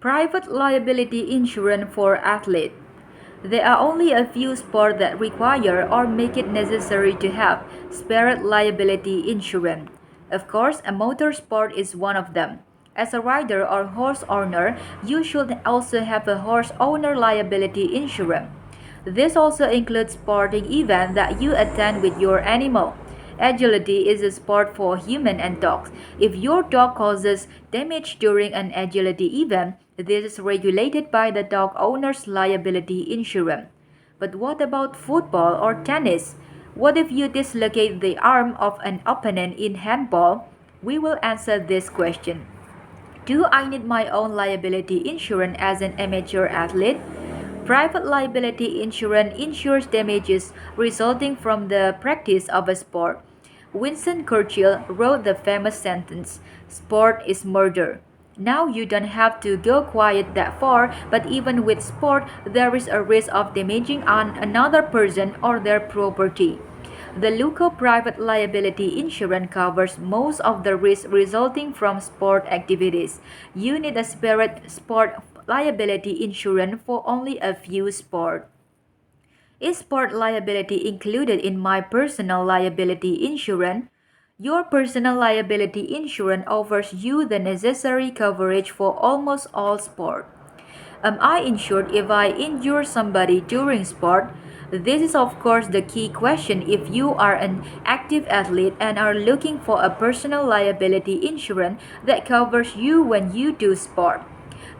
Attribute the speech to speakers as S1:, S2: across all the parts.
S1: Private liability insurance for athletes. There are only a few sports that require or make it necessary to have separate liability insurance. Of course, a motor sport is one of them. As a rider or horse owner, you should also have a horse owner liability insurance. This also includes sporting events that you attend with your animal. Agility is a sport for humans and dogs. If your dog causes damage during an agility event, this is regulated by the dog owner's liability insurance. But what about football or tennis? What if you dislocate the arm of an opponent in handball? We will answer this question. Do I need my own liability insurance as an amateur athlete? Private liability insurance insures damages resulting from the practice of a sport. Winston Churchill wrote the famous sentence, "Sport is murder." Now you don't have to go quite that far, but even with sport, there is a risk of damaging another person or their property. The local private liability insurance covers most of the risks resulting from sport activities. You need a separate sport liability insurance for only a few sports. Is sport liability included in my personal liability insurance? Your personal liability insurance offers you the necessary coverage for almost all sports. Am I insured if I injure somebody during sport? This is of course the key question if you are an active athlete and are looking for a personal liability insurance that covers you when you do sport.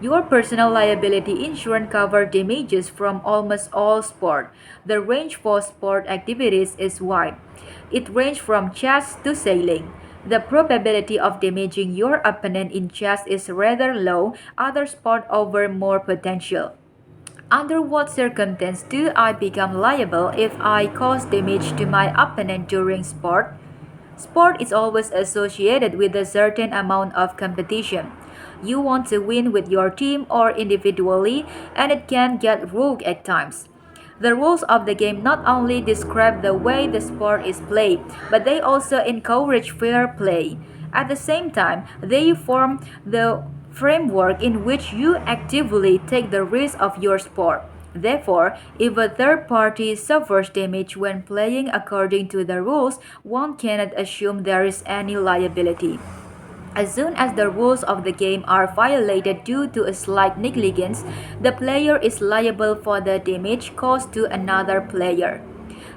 S1: Your personal liability insurance covers damages from almost all sport. The range for sport activities is wide. It ranges from chess to sailing. The probability of damaging your opponent in chess is rather low, other sports offer more potential. Under what circumstance do I become liable if I cause damage to my opponent during sport? Sport is always associated with a certain amount of competition. You want to win with your team or individually, and it can get rogue at times. The rules of the game not only describe the way the sport is played, but they also encourage fair play. At the same time, they form the framework in which you actively take the risk of your sport. Therefore, if a third party suffers damage when playing according to the rules, one cannot assume there is any liability. As soon as the rules of the game are violated due to a slight negligence, the player is liable for the damage caused to another player.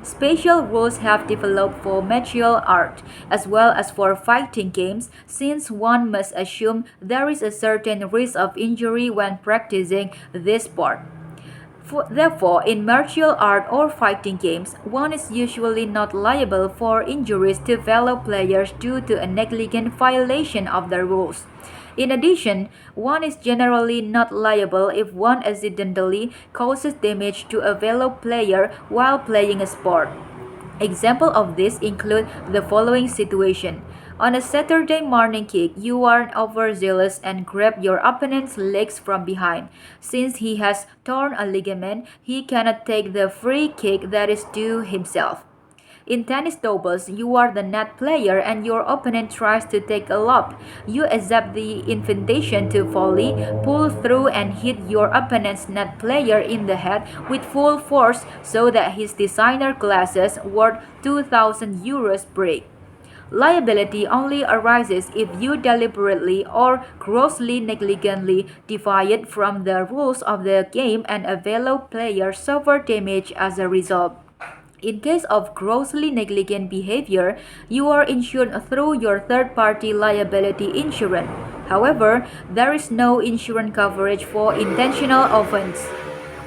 S1: Special rules have developed for martial art as well as for fighting games since one must assume there is a certain risk of injury when practicing this sport. Therefore, in martial art or fighting games, one is usually not liable for injuries to fellow players due to a negligent violation of the rules. In addition, one is generally not liable if one accidentally causes damage to a fellow player while playing a sport. Examples of this include the following situation. On a Saturday morning kick, you are overzealous and grab your opponent's legs from behind. Since he has torn a ligament, he cannot take the free kick that is due himself. In tennis doubles, you are the net player and your opponent tries to take a lob. You accept the invitation to volley, pull through and hit your opponent's net player in the head with full force so that his designer glasses worth 2,000 euros break. Liability only arises if you deliberately or grossly negligently deviate from the rules of the game and a fellow player suffer damage as a result. In case of grossly negligent behavior, you are insured through your third-party liability insurance. However, there is no insurance coverage for intentional offense.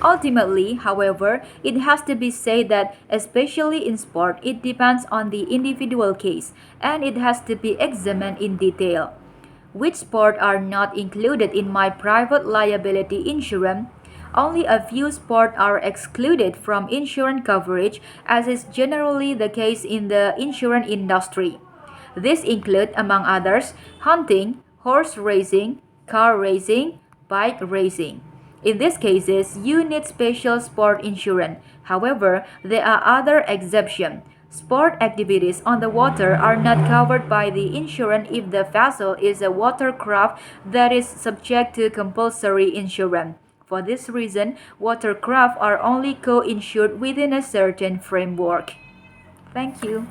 S1: Ultimately, however, it has to be said that, especially in sport, it depends on the individual case and it has to be examined in detail. Which sports are not included in my private liability insurance? Only a few sports are excluded from insurance coverage, as is generally the case in the insurance industry. These include, among others, hunting, horse racing, car racing, bike racing. In these cases, you need special sport insurance. However, there are other exceptions. Sport activities on the water are not covered by the insurance if the vessel is a watercraft that is subject to compulsory insurance. For this reason, watercraft are only co-insured within a certain framework. Thank you.